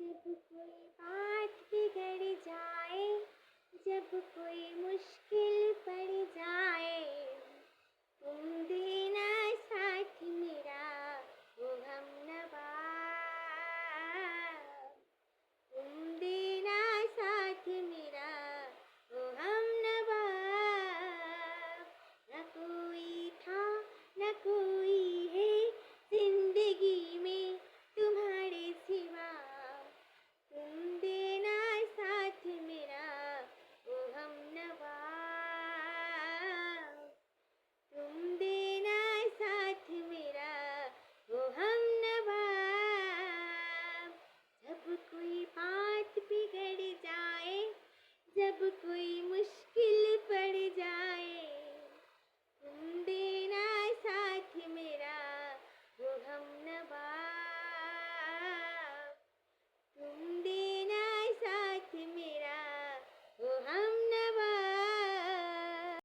जब कोई बात बिगड़ जाए, जब कोई मुश्किल पड़ जाए, तुम देना साथ मेरा वो हमनवा। तुम देना साथ मेरा वो हमनवा। न कोई था न कोई है जिंदगी में तुम्हारे सिवा। तुम देना साथ मेरा वो हमनवा। तुम देना साथ मेरा वो हमनवा। जब कोई